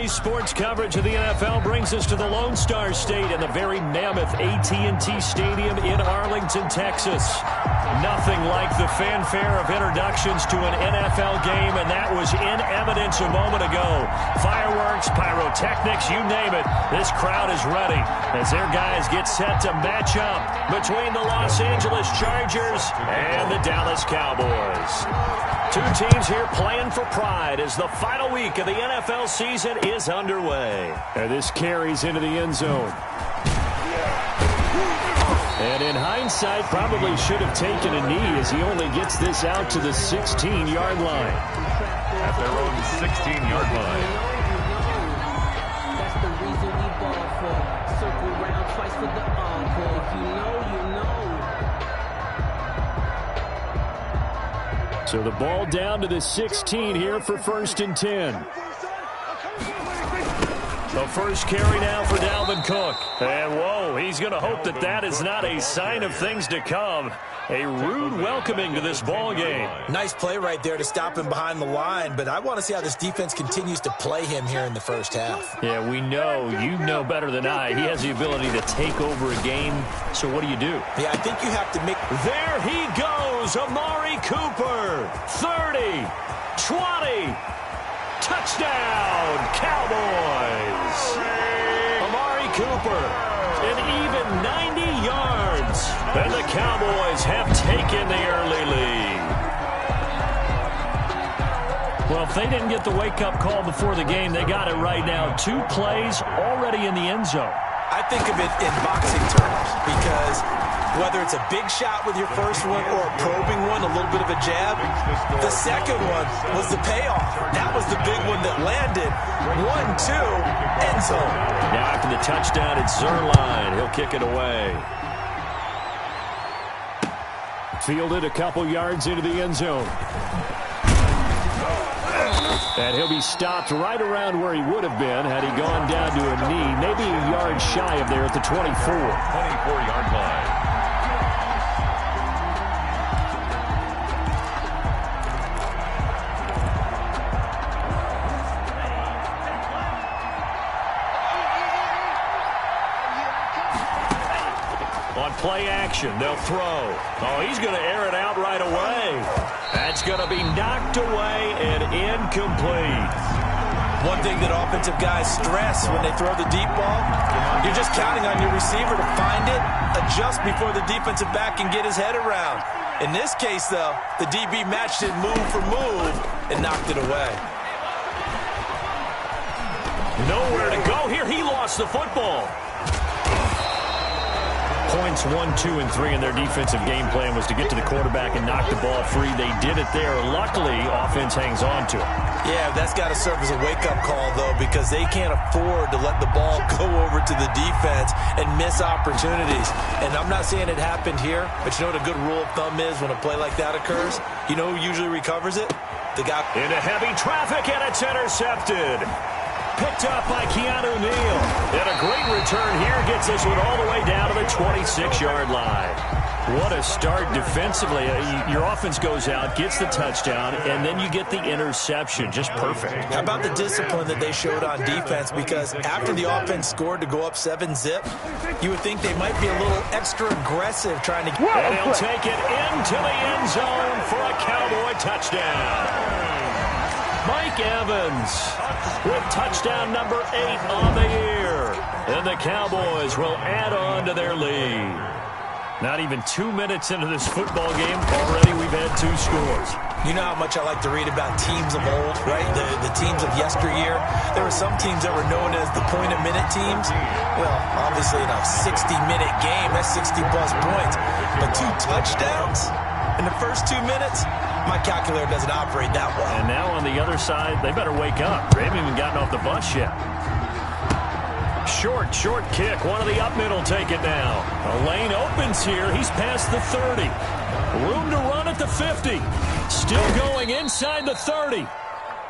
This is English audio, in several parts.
Today's sports coverage of the NFL brings us to the Lone Star State and the very mammoth AT&T Stadium in Arlington, Texas. Nothing like the fanfare of introductions to an NFL game, and that was in evidence a moment ago. Fireworks, pyrotechnics, you name it. This crowd is ready as their guys get set to match up between the Los Angeles Chargers and the Dallas Cowboys. Two teams here playing for pride as the final week of the NFL season is underway. And this carries into the end zone. And in hindsight, probably should have taken a knee as he only gets this out to the 16-yard line. At their own 16-yard line. That's the reason we ball for. Circle round twice for the encore. If you know, you know. So the ball down to the 16 here for 1st and 10. The first carry now for Dalvin Cook. And, whoa, he's going to hope that that is not a sign of things to come. A rude welcoming to this ball game. Nice play right there to stop him behind the line, but I want to see how this defense continues to play him here in the first half. Yeah, we know, you know better than I, he has the ability to take over a game. So what do you do? Yeah, I think you have to make... There he goes, Amari Cooper. 30, 20, touchdown, Cowboys. Amari Cooper, an even 90 yards. And the Cowboys have taken the early lead. Well, if they didn't get the wake-up call before the game, they got it right now. 2 plays already in the end zone. I think of it in boxing terms because whether it's a big shot with your first one or a probing one, a little bit of a jab, the second one was the payoff. That was the big one that landed. 1-2, end zone. Now after the touchdown, it's Zerline. He'll kick it away. Fielded a couple yards into the end zone. And he'll be stopped right around where he would have been had he gone down to a knee, maybe a yard shy of there at the 24. 24-yard line. On play action, they'll throw. Oh, he's going to air it out right away. That's going to be knocked away and incomplete. One thing that offensive guys stress when they throw the deep ball, you're just counting on your receiver to find it, adjust before the defensive back can get his head around. In this case, though, the DB matched it move for move and knocked it away. Nowhere to go here. He lost the football. Points 1, 2, and 3 in their defensive game plan was to get to the quarterback and knock the ball free. They did it there. Luckily, offense hangs on to it. Yeah, that's got to serve as a wake-up call, though, because they can't afford to let the ball go over to the defense and miss opportunities. And I'm not saying it happened here, but you know what a good rule of thumb is when a play like that occurs? You know who usually recovers it? The guy into heavy traffic, and it's intercepted. Picked up by Keanu Neal. And a great return here gets this one all the way down to the 26-yard line. What a start defensively. Your offense goes out, gets the touchdown, and then you get the interception. Just perfect. How about the discipline that they showed on defense? Because after the offense scored to go up 7-zip, you would think they might be a little extra aggressive trying to... And he'll take it into the end zone for a Cowboy touchdown. Mike Evans with touchdown number 8 on the year. And the Cowboys will add on to their lead. Not even 2 minutes into this football game, already we've had 2 scores. You know how much I like to read about teams of old, right? The teams of yesteryear. There were some teams that were known as the point-a-minute teams. Well, obviously in a 60-minute game, that's 60-plus points. But 2 touchdowns in the first 2 minutes? My calculator doesn't operate that well. And now on the other side, they better wake up. They haven't even gotten off the bus yet. Short kick. One of the up middle take it now. A lane opens here. He's past the 30. Room to run at the 50. Still going inside the 30.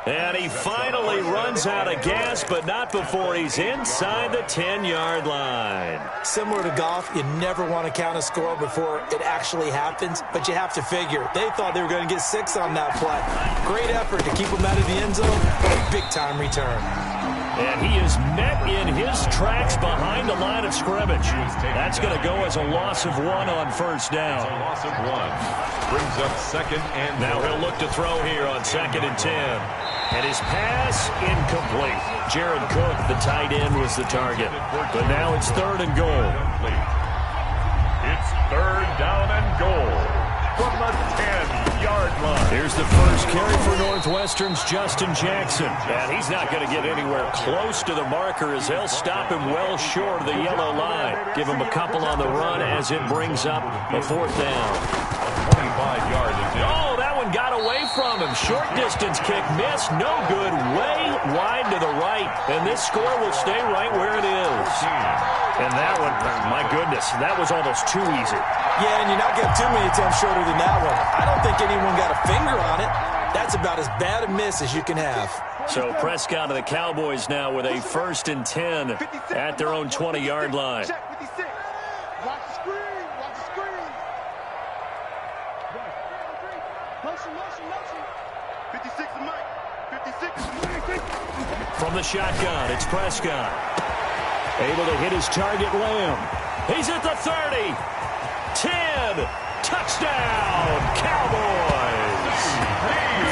And he finally runs out of gas, but not before he's inside the 10-yard line. Similar to golf, you never want to count a score before it actually happens, but you have to figure. They thought they were going to get 6 on that play. Great effort to keep them out of the end zone, but a big-time return. And he is met in his tracks behind the line of scrimmage. That's going to go as a loss of 1 on first down. A loss of 1. Brings up second and now he'll look to throw here on 2nd and 10. And his pass incomplete. Jared Cook, the tight end, was the target. But now it's 3rd and goal. It's 3rd down and goal from the 10-yard line. Here's the first carry for Northwestern's Justin Jackson. And he's not going to get anywhere close to the marker as they'll stop him well short of the yellow line. Give him a couple on the run as it brings up a 4th down. 25-yard attempt. Oh, that one got away from him. Short distance kick missed. No good. Way wide to the right. And this score will stay right where it is. And that one, my goodness, that was almost too easy. Yeah, and you're not getting too many attempts shorter than that one. I don't think anyone got a finger on it. That's about as bad a miss as you can have. So Prescott and the Cowboys now with a 1st and 10 at their own 20-yard line. Check 56. Watch the screen. Watch the screen. Motion, motion, motion. 56 is Mike. 56 is Mike. From the shotgun, it's Prescott. Able to hit his target, Lamb. He's at the 30. 10. Touchdown, Cowboys.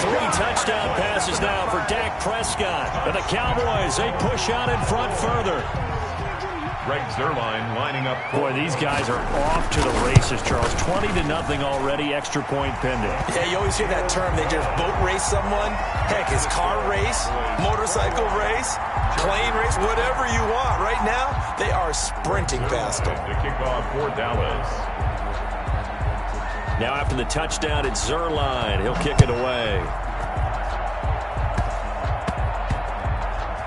3 touchdown passes now for Dak Prescott. And the Cowboys, they push out in front further. Greg Zuerlein lining up. Boy, these guys are off to the races, Charles. 20-0 already, extra point pending. Yeah, you always hear that term. They just boat race someone. Heck, it's car race, motorcycle race, plane race, whatever you want. Right now, they are sprinting past them. To kick off for Dallas. Now after the touchdown, it's Zuerlein. He'll kick it away.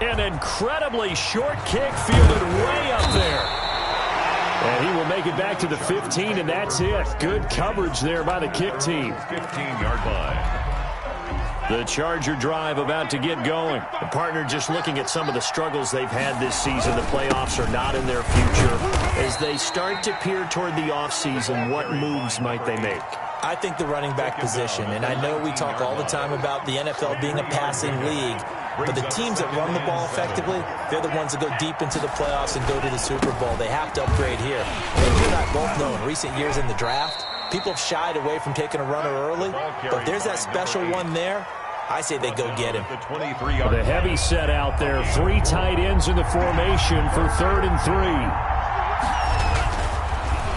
An incredibly short kick fielded way up there. And he will make it back to the 15, and that's it. Good coverage there by the kick team. 15-yard line. The Charger drive about to get going. The partner just looking at some of the struggles they've had this season. The playoffs are not in their future. As they start to peer toward the offseason, what moves might they make? I think the running back position, and I know we talk all the time about the NFL being a passing league, but the teams that run the ball effectively, they're the ones that go deep into the playoffs and go to the Super Bowl. They have to upgrade here. And you and I both know in recent years in the draft, people have shied away from taking a runner early, but there's that special one there. I say they go get him. The heavy set out there. 3 tight ends in the formation for 3rd and 3.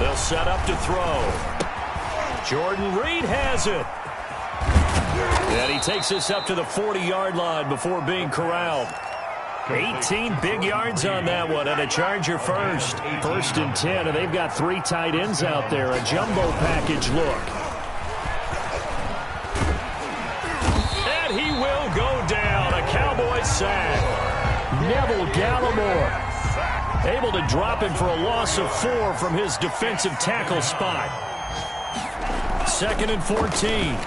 They'll set up to throw. Jordan Reed has it. And he takes us up to the 40-yard line before being corralled. 18 big yards on that one, and a Charger first. 1st and 10, and they've got 3 tight ends out there. A jumbo package look. And he will go down. A Cowboy sack. Neville Gallimore able to drop him for a loss of 4 from his defensive tackle spot. 2nd and 14.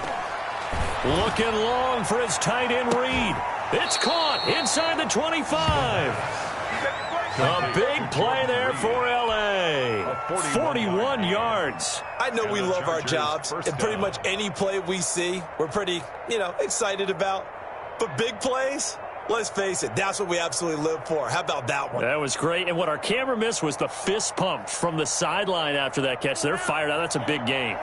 Looking long for his tight end Reed. It's caught inside the 25. A big play there for L.A. 41 yards. I know we love our jobs, and pretty much any play we see, we're pretty, excited about. But big plays, let's face it, that's what we absolutely live for. How about that one? That was great. And what our camera missed was the fist pump from the sideline after that catch. They're fired out. That's a big game.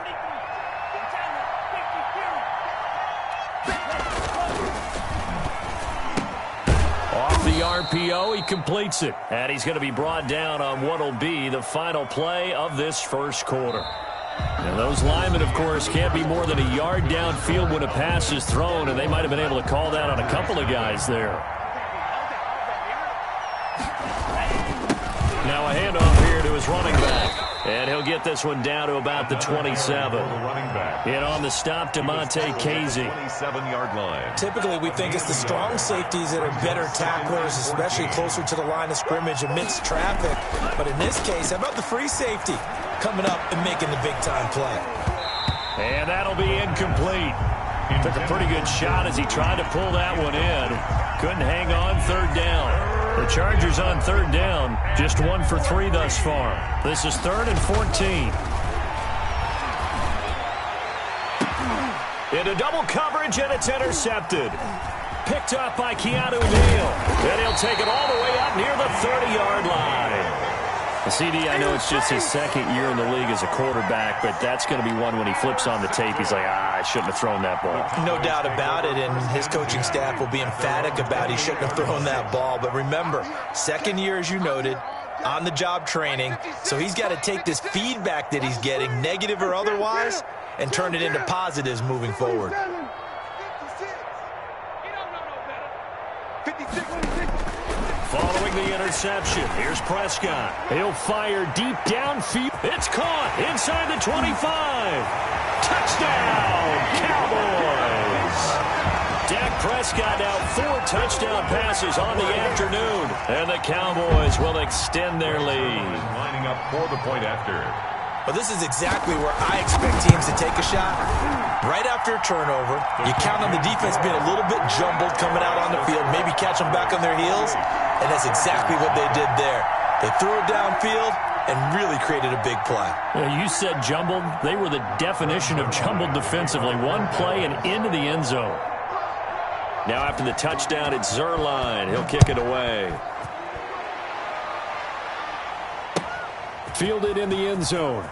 Off the RPO, he completes it. And he's going to be brought down on what will be the final play of this first quarter. And those linemen, of course, can't be more than a yard downfield when a pass is thrown, and they might have been able to call that on a couple of guys there. Now a handoff here to his running back. And he'll get this one down to about the 27. In on the stop, DeMonte Casey. 27-yard line. Typically, we think it's the strong safeties that are better tacklers, especially closer to the line of scrimmage amidst traffic. But in this case, how about the free safety coming up and making the big-time play? And that'll be incomplete. Took a pretty good shot as he tried to pull that one in. Couldn't hang on 3rd down. The Chargers on 3rd down, just 1 for 3 thus far. This is 3rd and 14. Into double coverage, and it's intercepted. Picked up by Keanu Neal. And he'll take it all the way up near the 30-yard line. CD, I know it's just his second year in the league as a quarterback, but that's going to be one when he flips on the tape, he's like, I shouldn't have thrown that ball. No doubt about it, and his coaching staff will be emphatic about he shouldn't have thrown that ball. But remember, second year, as you noted, on-the-job training, so he's got to take this feedback that he's getting, negative or otherwise, and turn it into positives moving forward. Following the interception, here's Prescott. He'll fire deep downfield. It's caught inside the 25. Touchdown, Cowboys! Dak Prescott now 4 touchdown passes on the afternoon. And the Cowboys will extend their lead. Lining up for the point after. But this is exactly where I expect teams to take a shot. Right after a turnover, you count on the defense being a little bit jumbled coming out on the field, maybe catch them back on their heels, and that's exactly what they did there. They threw it downfield and really created a big play. You said jumbled. They were the definition of jumbled defensively. One play and into the end zone. Now after the touchdown, it's Zuerlein. He'll kick it away. Fielded in the end zone.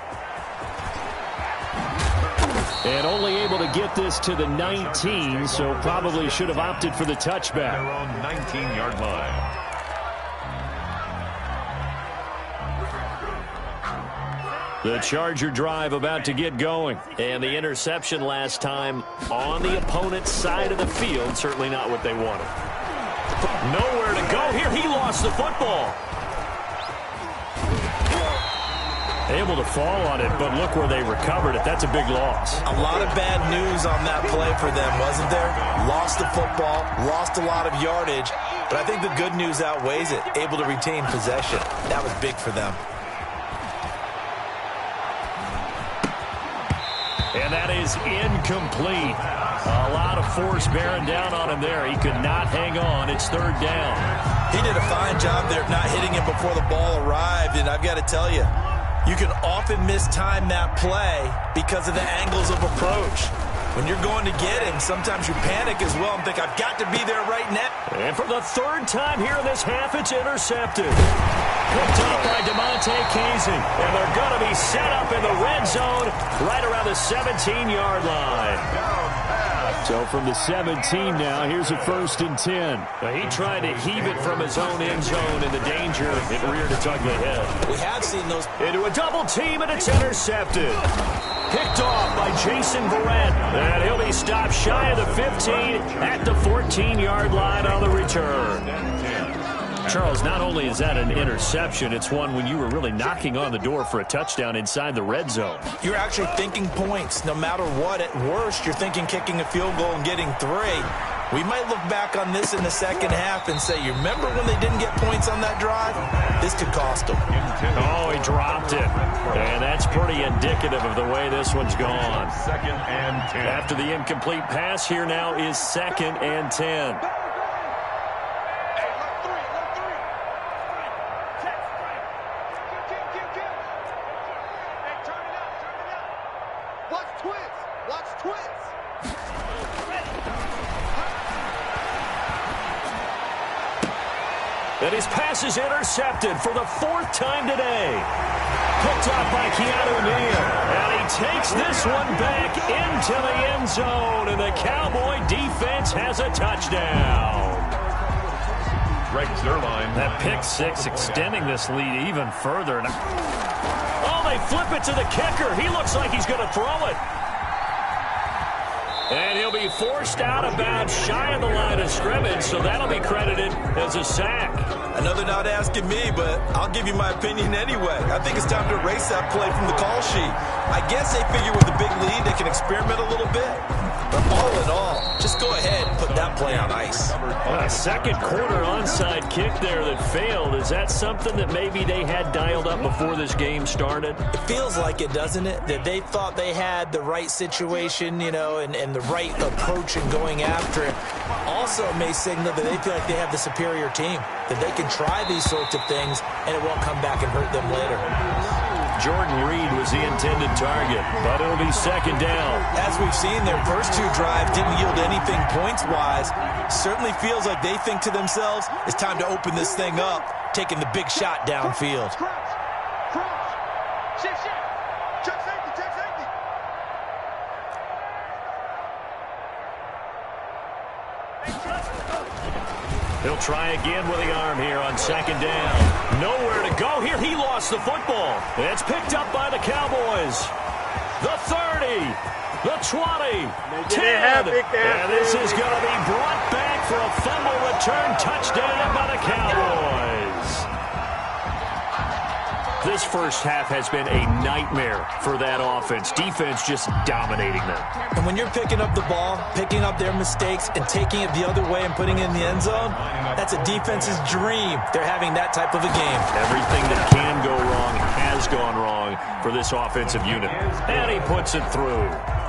And only able to get this to the 19, so probably should have opted for the touchback. Their own 19-yard line. The Charger drive about to get going. And the interception last time on the opponent's side of the field. Certainly not what they wanted. Nowhere to go here. He lost the football. Able to fall on it, but look where they recovered it. That's a big loss. A lot of bad news on that play for them, wasn't there? Lost the football, lost a lot of yardage, but I think the good news outweighs it. Able to retain possession. That was big for them. And that is incomplete. A lot of force bearing down on him there. He could not hang on. It's third down. He did a fine job there of not hitting him before the ball arrived, and I've got to tell you, you can often mistime that play because of the angles of approach. When you're going to get him, sometimes you panic as well and think, I've got to be there right now. And for the third time here in this half, it's intercepted. Picked up by DeMonte Casey. And they're going to be set up in the red zone right around the 17-yard line. So from the 17 now, here's a 1st and 10. He tried to heave it from his own end zone, and the danger, it reared its ugly head. We have seen those. Into a double team, and it's intercepted. Picked off by Jason Verrett. And he'll be stopped shy of the 15 at the 14-yard line on the return. Charles, not only is that an interception, it's one when you were really knocking on the door for a touchdown inside the red zone. You're actually thinking points. No matter what, at worst, you're thinking kicking a field goal and getting 3. We might look back on this in the second half and say, you remember when they didn't get points on that drive? This could cost them. Oh, he dropped it. And that's pretty indicative of the way this one's gone. 2nd and 10. After the incomplete pass, here now is 2nd and 10. And his pass is intercepted for the 4th time today. Picked up by Keanu Neal. And he takes this one back into the end zone. And the Cowboy defense has a touchdown. Greg Zuerlein. That pick 6 extending this lead even further. Oh, they flip it to the kicker. He looks like he's going to throw it. And he'll be forced out of bounds shy of the line of scrimmage, so that'll be credited as a sack. Another not asking me, but I'll give you my opinion anyway. I think it's time to erase that play from the call sheet. I guess they figure with a big lead they can experiment a little bit. But all in all, just go ahead and put that play on ice. A second quarter onside kick there that failed. Is that something that maybe they had dialed up before this game started? It feels like it, doesn't it? That they thought they had the right situation, you know, and the right approach in going after it. Also may signal that they feel like they have the superior team, that they can try these sorts of things and it won't come back and hurt them later. Jordan Reed was the intended target, but it'll be second down. As we've seen, their first two drives didn't yield anything points-wise. Certainly feels like they think to themselves, it's time to open this thing up, taking the big shot downfield. Shift. Check safety. He'll try again with the arm here on second down. Nowhere to go here. He lost the football. It's picked up by the Cowboys. The 30, the 20, 10. And this is going to be brought back for a fumble return touchdown by the Cowboys. This first half has been a nightmare for that offense. Defense just dominating them. And when you're picking up the ball, picking up their mistakes, and taking it the other way and putting it in the end zone, that's a defense's dream. They're having that type of a game. Everything that can go wrong has gone wrong for this offensive unit. And he puts it through.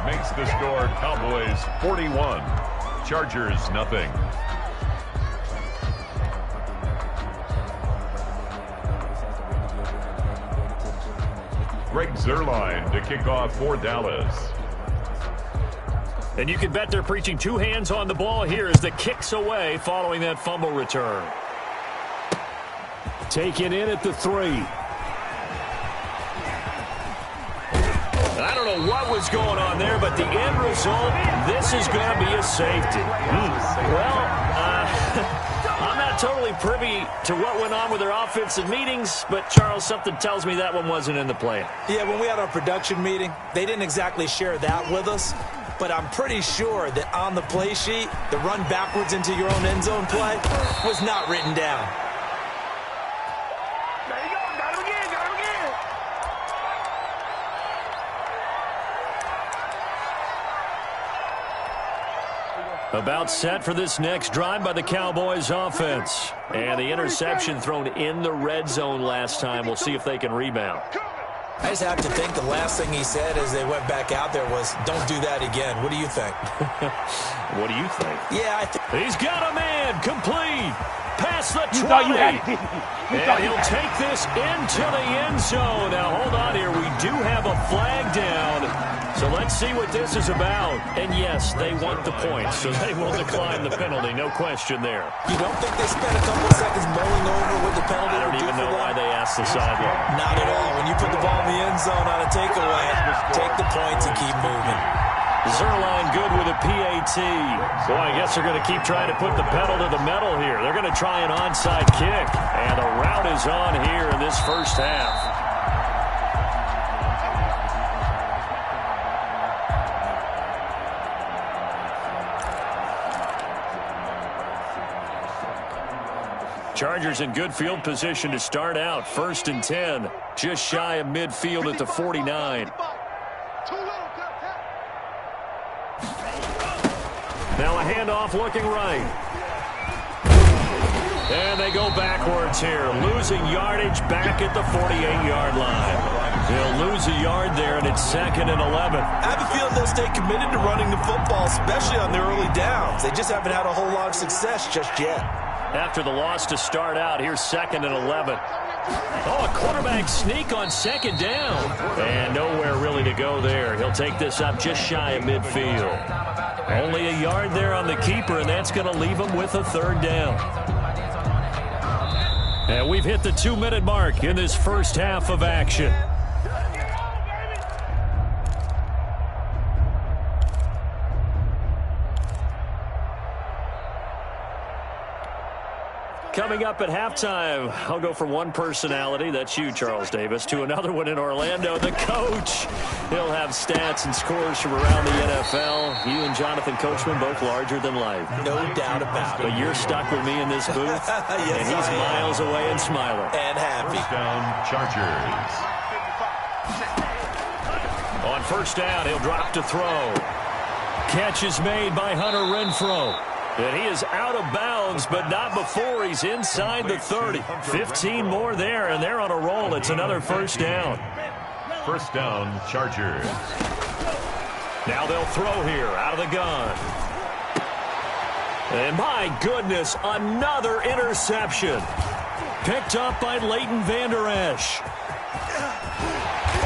Makes the score Cowboys 41. Chargers nothing. Greg Zuerlein to kick off for Dallas. And you can bet they're preaching two hands on the ball here as the kick's away following that fumble return. Taken in at the 3. I don't know what was going on there, but the end result, this is going to be a safety. I'm not totally privy to what went on with their offensive meetings, but, Charles, something tells me that one wasn't in the plan. Yeah, when we had our production meeting, they didn't exactly share that with us, but I'm pretty sure that on the play sheet, the run backwards into your own end zone play was not written down. There you go. Got him again. About set for this next drive by the Cowboys offense. And the interception thrown in the red zone last time. We'll see if they can rebound. I just have to think the last thing he said as they went back out there was, don't do that again. What do you think? What do you think? Yeah, I think. He's got a man complete. Past the 20. And he'll take this into the end zone. Now, hold on here. We do have a flag down. So let's see what this is about. And, yes, they want the points, so they will decline the penalty. No question there. You don't think they spent a couple of seconds mulling over with the penalty? I don't even know why they asked the sideline. Not at all. When you put the ball in the end zone on a takeaway, take the points and keep moving. Zuerlein good with a PAT. Boy, I guess they're going to keep trying to put the pedal to the metal here. They're going to try an onside kick. And the route is on here in this first half. Chargers in good field position to start out. 1st and 10. Just shy of midfield at the 49. Now a handoff looking right. And they go backwards here. Losing yardage back at the 48-yard line. They'll lose a yard there, and it's 2nd and 11. I have a feeling they'll stay committed to running the football, especially on their early downs. They just haven't had a whole lot of success just yet. After the loss to start out, here's 2nd and 11. Oh, a quarterback sneak on 2nd down. And nowhere really to go there. He'll take this up just shy of midfield. Only a yard there on the keeper, and that's going to leave him with a 3rd down. And we've hit the 2-minute mark in this first half of action. Coming up at halftime, I'll go from one personality, that's you, Charles Davis, to another one in Orlando, the coach. He'll have stats and scores from around the NFL. You and Jonathan Coachman, both larger than life. No doubt about it. But you're stuck with me in this booth, Yes, and he's miles away and smiling. And happy. First down, Chargers. On 1st down, he'll drop to throw. Catch is made by Hunter Renfrow. And he is out of bounds, but not before he's inside the 30. 15 more there, and they're on a roll. It's another 1st down. 1st down, Chargers. Now they'll throw here out of the gun. And my goodness, another interception. Picked up by Leighton Vander Esch.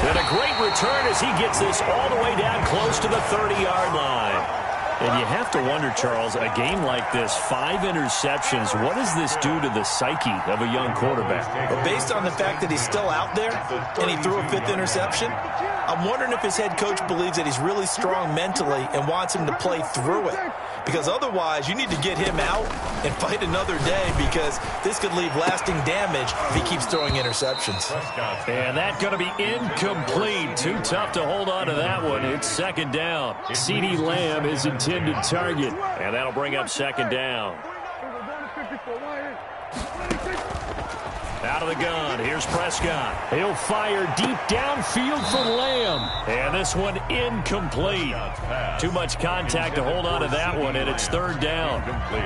And a great return as he gets this all the way down close to the 30-yard line. And you have to wonder, Charles, a game like this, 5 interceptions, what does this do to the psyche of a young quarterback? But based on the fact that he's still out there and he threw a 5th interception, I'm wondering if his head coach believes that he's really strong mentally and wants him to play through it. Because otherwise, you need to get him out and fight another day, because this could leave lasting damage if he keeps throwing interceptions. And that's going to be incomplete. Too tough to hold on to that one. It's 2nd down. CeeDee Lamb is intended target. And that'll bring up 2nd down. Out of the gun, here's Prescott. He'll fire deep downfield for Lamb. And this one incomplete. Too much contact to hold on to that one, and it's 3rd down.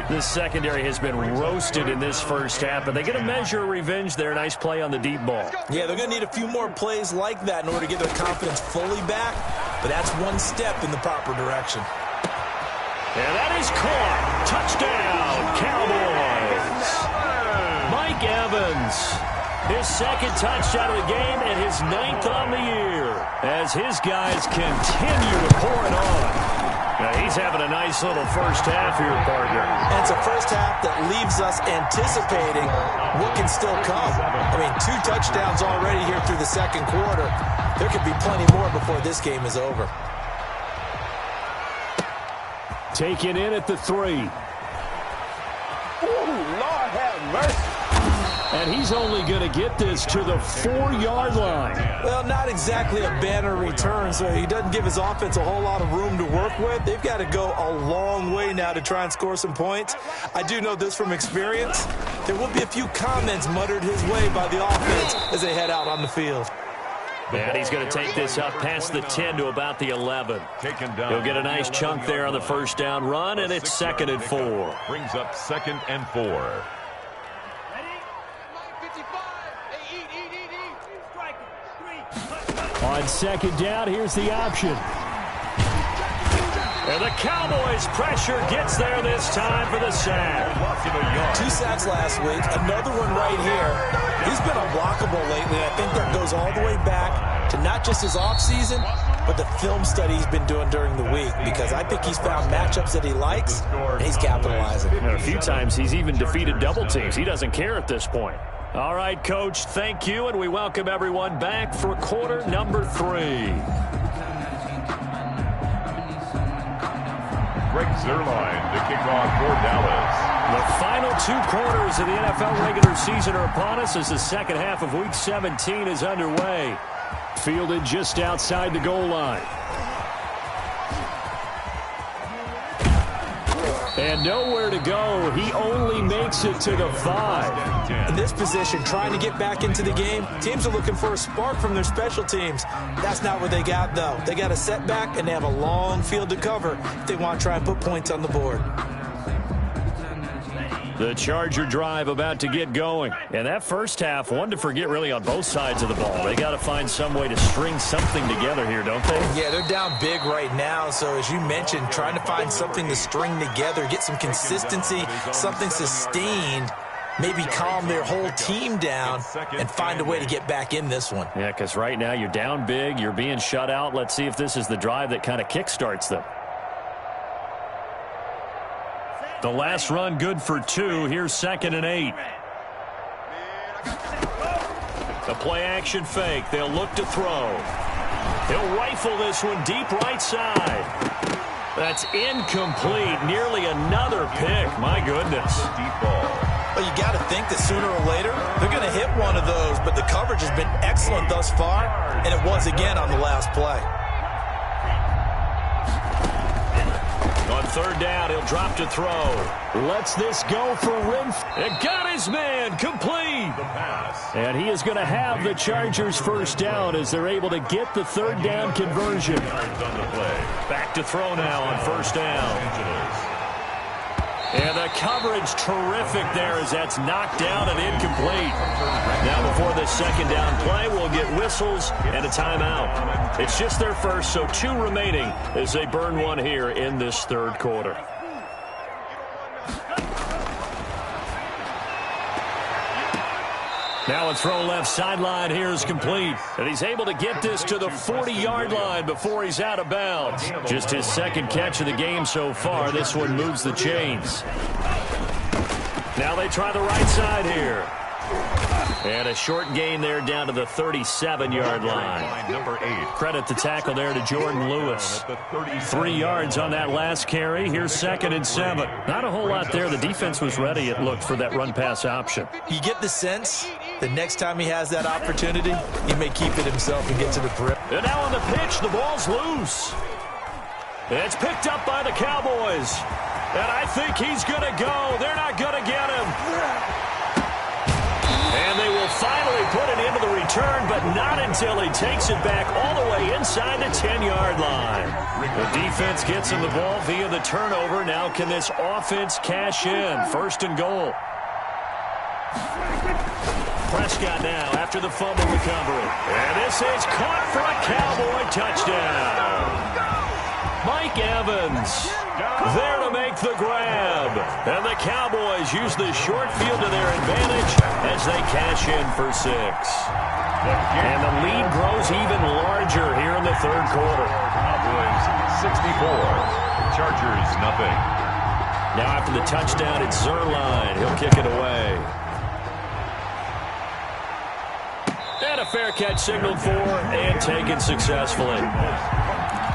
This secondary has been roasted in this first half, but they get a measure of revenge there. Nice play on the deep ball. Yeah, they're going to need a few more plays like that in order to get their confidence fully back, but that's one step in the proper direction. And that is caught. Touchdown, Cowboys. Mike Evans, his 2nd touchdown of the game and his 9th on the year as his guys continue to pour it on. Now, he's having a nice little first half here, partner. And it's a first half that leaves us anticipating what can still come. I mean, 2 touchdowns already here through the 2nd quarter. There could be plenty more before this game is over. Taken in at the 3. Ooh, Lord have mercy. And he's only going to get this to the 4-yard line. Well, not exactly a banner return, so he doesn't give his offense a whole lot of room to work with. They've got to go a long way now to try and score some points. I do know this from experience. There will be a few comments muttered his way by the offense as they head out on the field. And he's going to take this up past the 10 to about the 11. He'll get a nice chunk there on the first down run, and it's 2nd and 4. Brings up 2nd and 4. On 2nd down, here's the option. And the Cowboys' pressure gets there this time for the sack. 2 sacks last week, another one right here. He's been unblockable lately, and I think that goes all the way back to not just his offseason, but the film study he's been doing during the week, because I think he's found matchups that he likes, and he's capitalizing. And a few times he's even defeated double teams. He doesn't care at this point. All right, Coach, thank you, and we welcome everyone back for quarter number 3. Greg Zuerlein to kick off for Dallas. The final 2 quarters of the NFL regular season are upon us as the second half of Week 17 is underway. Fielded just outside the goal line. And nowhere to go. He only makes it to the 5. In this position, trying to get back into the game, teams are looking for a spark from their special teams. That's not what they got, though. They got a setback, and they have a long field to cover if they want to try and put points on the board. The Charger drive about to get going. And that first half, one to forget really on both sides of the ball. They got to find some way to string something together here, don't they? Yeah, they're down big right now. So as you mentioned, trying to find something to string together, get some consistency, something sustained, maybe calm their whole team down and find a way to get back in this one. Yeah, because right now you're down big, you're being shut out. Let's see if this is the drive that kind of kickstarts them. The last run good for 2. Here's 2nd and 8. The play action fake. They'll look to throw. He'll rifle this one deep right side. That's incomplete. Nearly another pick. My goodness. Well, you got to think that sooner or later they're going to hit one of those, but the coverage has been excellent thus far, and it was again on the last play. On 3rd down, he'll drop to throw. Lets this go for Renfrew. It got his man complete. And he is going to have the Chargers first down as they're able to get the 3rd down conversion. Back to throw now on 1st down. And the coverage terrific there as that's knocked down and incomplete. Now before the 2nd down play, we'll get whistles and a timeout. It's just their first, so 2 remaining as they burn one here in this 3rd quarter. Now a throw left sideline here is complete. And he's able to get this to the 40-yard line before he's out of bounds. Just his second catch of the game so far. This one moves the chains. Now they try the right side here. And a short gain there down to the 37-yard line. Number 8. Credit the tackle there to Jordan Lewis. 3 yards on that last carry. Here's 2nd and 7. Not a whole lot there. The defense was ready, it looked, for that run-pass option. You get the sense that next time he has that opportunity, he may keep it himself and get to the perimeter. And now on the pitch, the ball's loose. It's picked up by the Cowboys. And I think he's going to go. They're not going to get him. And they will finally put it into the return, but not until he takes it back all the way inside the 10-yard line. The defense gets him the ball via the turnover. Now can this offense cash in? 1st and goal. Prescott now after the fumble recovery. And this is caught for a Cowboy touchdown. Mike Evans there to make the grab. And the Cowboys use the short field to their advantage as they cash in for 6. And the lead grows even larger here in the 3rd quarter. Cowboys 64. Chargers nothing. Now after the touchdown, it's Zerline. He'll kick it away. And a fair catch signaled for and taken successfully.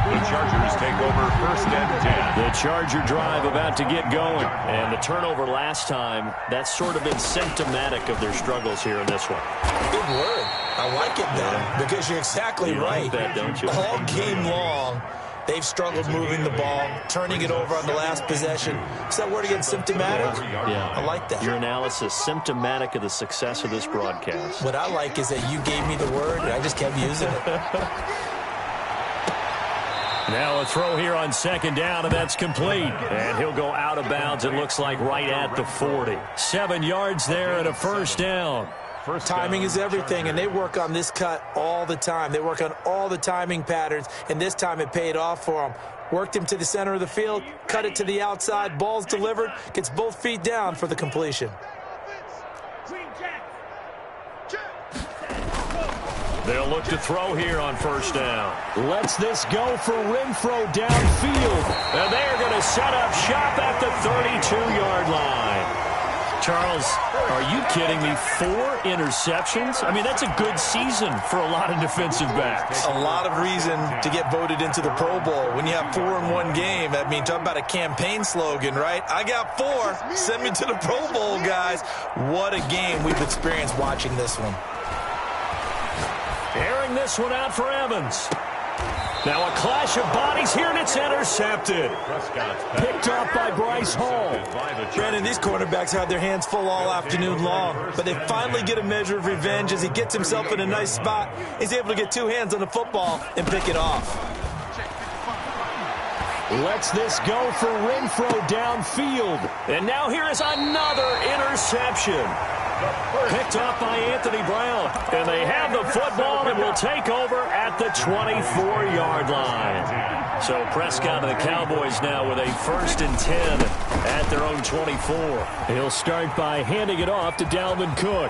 The Chargers take over 1st and 10. The Charger drive about to get going. And the turnover last time, that's sort of been symptomatic of their struggles here in this one. Good word. I like it, though, because you're exactly right. Like that, don't you? All game long, they've struggled moving the ball, turning it over on the last possession. Is that word again, symptomatic? Yeah. I like that. Your analysis, symptomatic of the success of this broadcast. What I like is that you gave me the word, and I just kept using it. Now a throw here on 2nd down, and that's complete. And he'll go out of bounds, it looks like, right at the 40. 7 yards there and a 1st down. Timing is everything, and they work on this cut all the time. They work on all the timing patterns, and this time it paid off for them. Worked him to the center of the field, cut it to the outside, ball's delivered, gets both feet down for the completion. They'll look to throw here on 1st down. Lets this go for Renfro downfield. And they're going to set up shop at the 32-yard line. Charles, are you kidding me? 4 interceptions? I mean, that's a good season for a lot of defensive backs. A lot of reason to get voted into the Pro Bowl. When you have 4 in one game, I mean, talk about a campaign slogan, right? I got 4. Send me to the Pro Bowl, guys. What a game we've experienced watching this one. Airing this one out for Evans. Now a clash of bodies here, and it's intercepted. Picked off by Bryce Hall. Brandon, these quarterbacks had their hands full all afternoon long, but they finally get a measure of revenge as he gets himself in a nice spot. He's able to get 2 hands on the football and pick it off. Lets this go for Renfro downfield. And now here is another interception. Picked off by Anthony Brown. And they have the football and will take over at the 24-yard line. So Prescott and the Cowboys now with a 1st and 10 at their own 24. He'll start by handing it off to Dalvin Cook.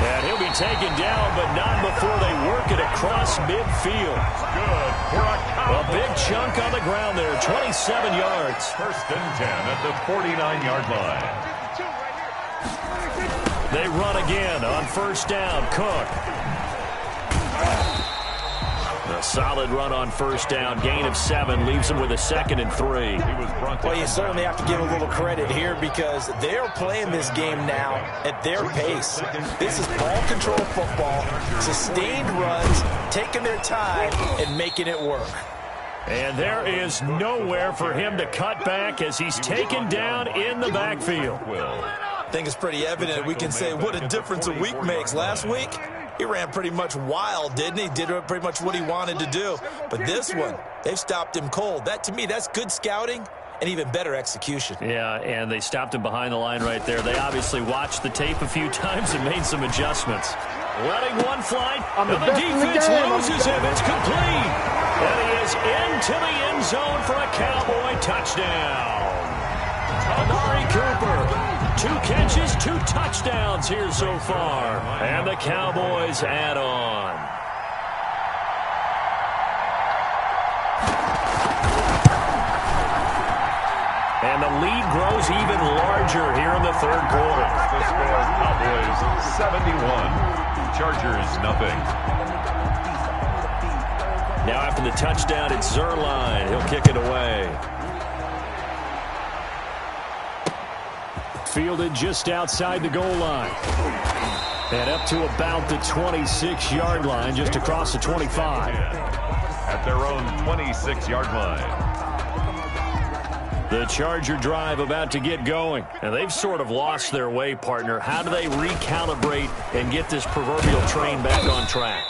And he'll be taken down, but not before they work it across midfield. Good for a big chunk on the ground there, 27 yards. 1st and 10 at the 49-yard line. They run again on 1st down. Cook. A solid run on 1st down. Gain of 7 leaves them with a 2nd and 3. Well, you certainly have to give a little credit here because they're playing this game now at their pace. This is ball control football, sustained runs, taking their time and making it work. And there is nowhere for him to cut back as he's taken down in the backfield. I think it's pretty evident. We can say what a difference a week makes. Last week, he ran pretty much wild, didn't he? Did pretty much what he wanted to do. But this one, they've stopped him cold. That, to me, that's good scouting and even better execution. Yeah, and they stopped him behind the line right there. They obviously watched the tape a few times and made some adjustments. Letting one fly, and the defense loses him. It's complete. And he is into the end zone for a Cowboy touchdown. Amari Cooper 2 catches, 2 touchdowns here so far. And the Cowboys add on. And the lead grows even larger here in the third quarter. The score, Cowboys 71, Chargers nothing. Now after the touchdown, it's Zerline. He'll kick it away. Fielded just outside the goal line. And up to about the 26-yard line, just across the 25. At their own 26-yard line. The Charger drive about to get going. And they've sort of lost their way, partner. How do they recalibrate and get this proverbial train back on track?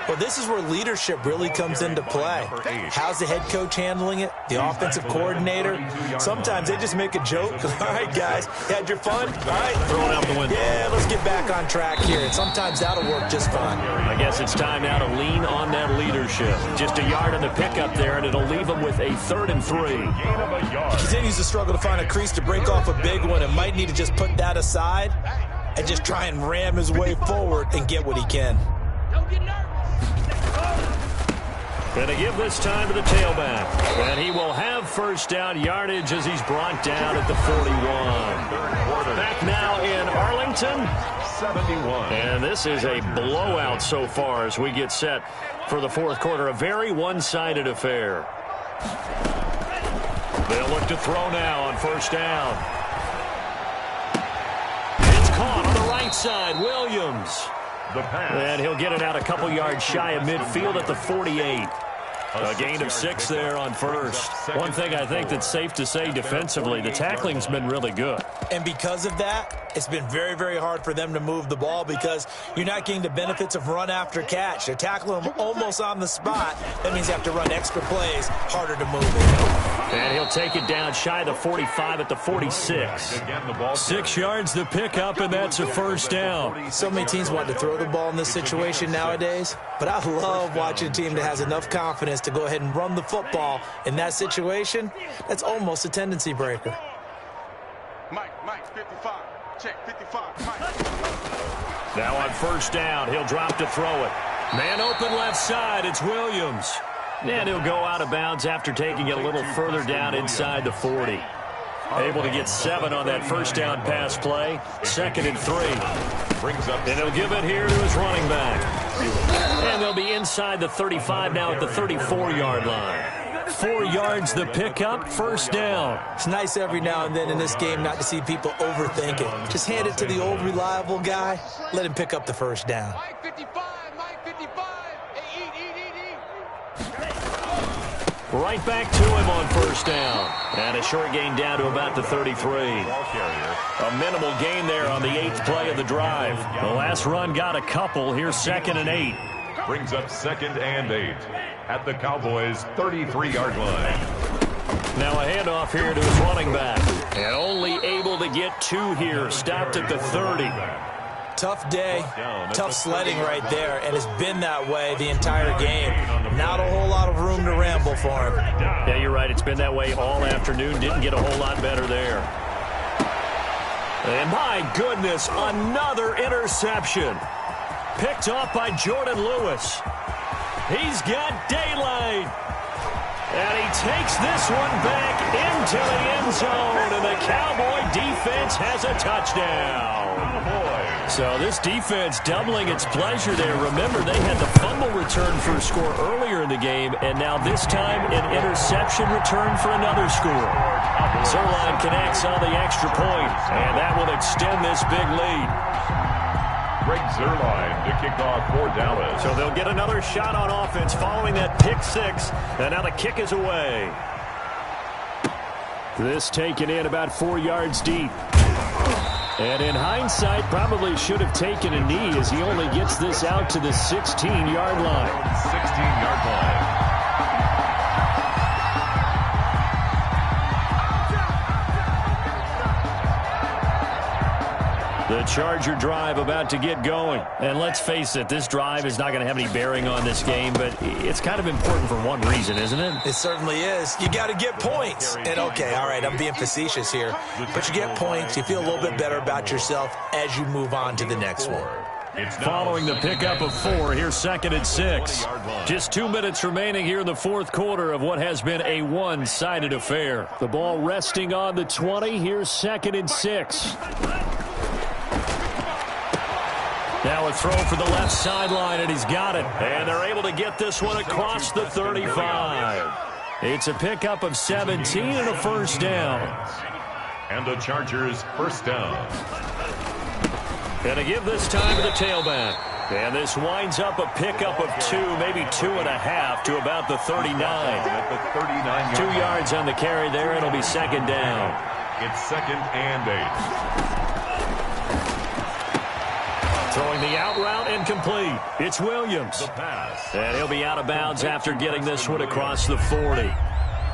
Well, this is where leadership really comes into play. How's the head coach handling it? The offensive coordinator? Sometimes they just make a joke. All right, guys, you had your fun? All right. Throw it out the window. Yeah, let's get back on track here. And sometimes that'll work just fine. I guess it's time now to lean on that leadership. Just a yard on the pickup there, and it'll leave them with a 3rd and 3. He continues to struggle to find a crease to break off a big one and might need to just put that aside and just try and ram his way forward and get what he can. Don't get nervous. Going to give this time to the tailback. And he will have first down yardage as he's brought down at the 41. Back now in Arlington. 71. And this is a blowout so far as we get set for the fourth quarter. A very one-sided affair. They'll look to throw now on first down. It's caught on the right side. Williams. And he'll get it out a couple yards shy of midfield at the 48. A gain of 6 there on first. One thing I think that's safe to say defensively, the tackling's been really good. And because of that, it's been very, very hard for them to move the ball because you're not getting the benefits of run after catch. They're tackling them almost on the spot. That means you have to run extra plays, harder to move it. And he'll take it down shy of the 45 at the 46. 6 yards the pickup, and that's a first down. So many teams want to throw the ball in this situation nowadays, but I love watching a team that has enough confidence to go ahead and run the football in that situation. That's almost a tendency breaker. Mike, 55. Check, 55. Mike. Now on first down, he'll drop to throw it. Man open left side, it's Williams. And he'll go out of bounds after taking it a little further down inside the 40. Able to get 7 on that first down pass play. 2nd and 3. And he'll give it here to his running back. And they'll be inside the 35 now at the 34-yard line. 4 yards the pickup, first down. It's nice every now and then in this game not to see people overthink it. Just hand it to the old reliable guy. Let him pick up the first down. Mike 55. Hey, eat. Right back to him on first down. And a short gain down to about the 33. A minimal gain there on the 8th play of the drive. The last run got a couple. Here's 2nd and 8. Brings up 2nd and 8 at the Cowboys' 33-yard line. Now a handoff here to his running back. And only able to get 2 here. Stopped at the 30. Tough day, tough sledding right there, and it's been that way the entire game. Not a whole lot of room to ramble for him. Yeah, you're right. It's been that way all afternoon. Didn't get a whole lot better there. And my goodness, another interception. Picked off by Jordan Lewis. He's got daylight. And he takes this one back into the end zone. And the Cowboy defense has a touchdown. So this defense doubling its pleasure there. Remember, they had the fumble return for a score earlier in the game, and now this time an interception return for another score. Zerline connects on the extra point, and that will extend this big lead. Greg Zerline to kick off for Dallas. So they'll get another shot on offense following that pick 6, and now the kick is away. This taken in about 4 yards deep. And in hindsight, probably should have taken a knee as he only gets this out to the 16-yard line. 16-yard line. The Charger drive about to get going. And let's face it, this drive is not going to have any bearing on this game, but it's kind of important for one reason, isn't it? It certainly is. You got to get points. And okay, all right, I'm being facetious here, but you get points, you feel a little bit better about yourself as you move on to the next one. Following the pickup of 4, here's 2nd and 6. Just 2 minutes remaining here in the fourth quarter of what has been a one-sided affair. The ball resting on the 20. Here's 2nd and 6. Now a throw for the left sideline, and he's got it. And they're able to get this one across the 35. It's a pickup of 17 and a first down. And the Chargers first down. Going to give this time to the tailback. And this winds up a pickup of 2, maybe 2.5 to about the 39. At the 39-yard 2 yards on the carry there. It'll be second down. It's 2nd and 8. Throwing the out route incomplete. It's Williams. The pass. And he'll be out of bounds after getting this one across the 40.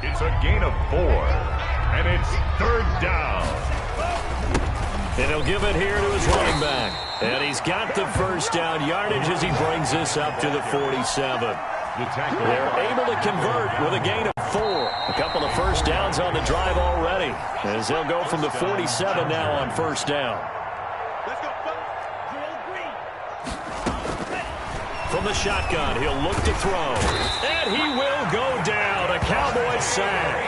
It's a gain of 4. And it's 3rd down. And he'll give it here to his running back. And he's got the first down yardage as he brings this up to the 47. They're able to convert with a gain of 4. A couple of first downs on the drive already, as they'll go from the 47 now on first down. From the shotgun, he'll look to throw. And he will go down. A Cowboys sack.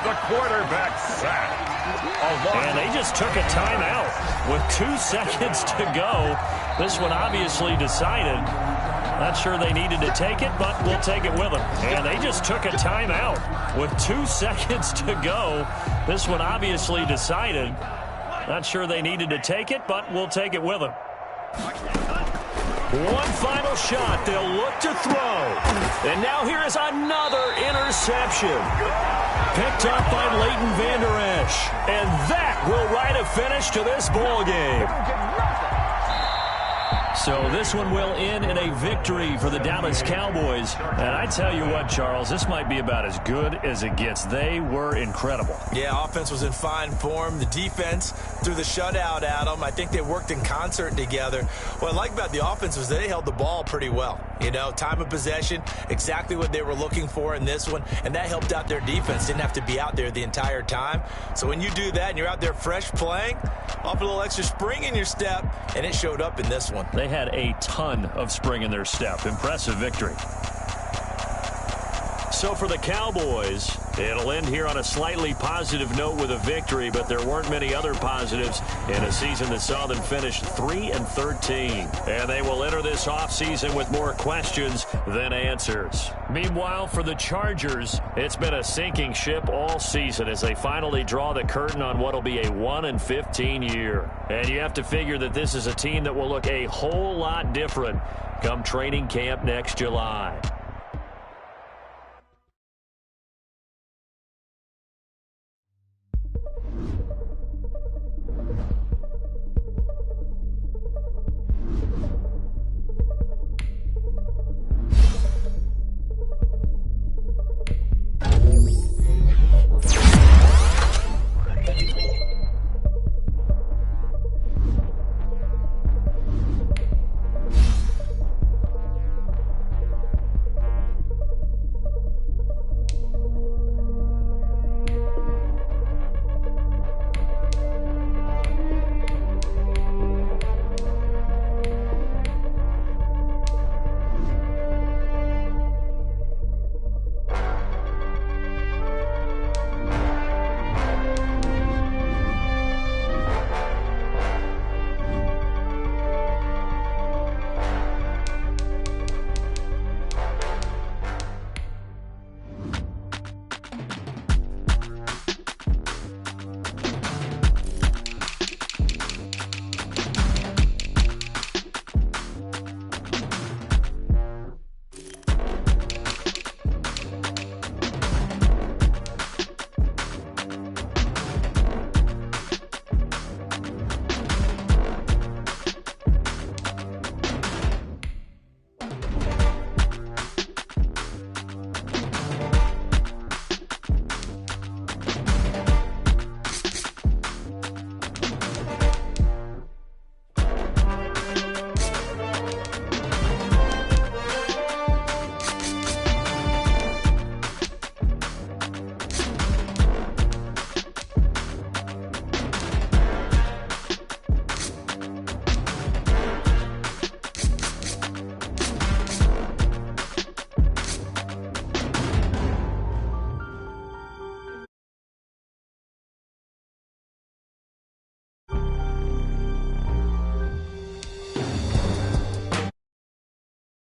The quarterback sack. And they just took a timeout with 2 seconds to go. This one obviously decided. Not sure they needed to take it, but we'll take it with them. And they just took a timeout with 2 seconds to go. This one obviously decided. Not sure they needed to take it, but we'll take it with them. One final shot. They'll look to throw. And now here is another interception. Picked up by Leighton Vander Esch. And that will write a finish to this ball game. So this one will end in a victory for the Dallas Cowboys. And I tell you what, Charles, this might be about as good as it gets. They were incredible. Yeah, offense was in fine form. The defense threw the shutout at them. I think they worked in concert together. What I like about the offense was they held the ball pretty well. You know, time of possession, exactly what they were looking for in this one, and that helped out their defense. Didn't have to be out there the entire time. So when you do that and you're out there fresh playing, off a little extra spring in your step, and it showed up in this one. They had a ton of spring in their step. Impressive victory. So for the Cowboys, it'll end here on a slightly positive note with a victory, but there weren't many other positives in a season that saw them finish 3-13. And they will enter this offseason with more questions than answers. Meanwhile, for the Chargers, it's been a sinking ship all season as they finally draw the curtain on what will be a 1-15 year. And you have to figure that this is a team that will look a whole lot different come training camp next July.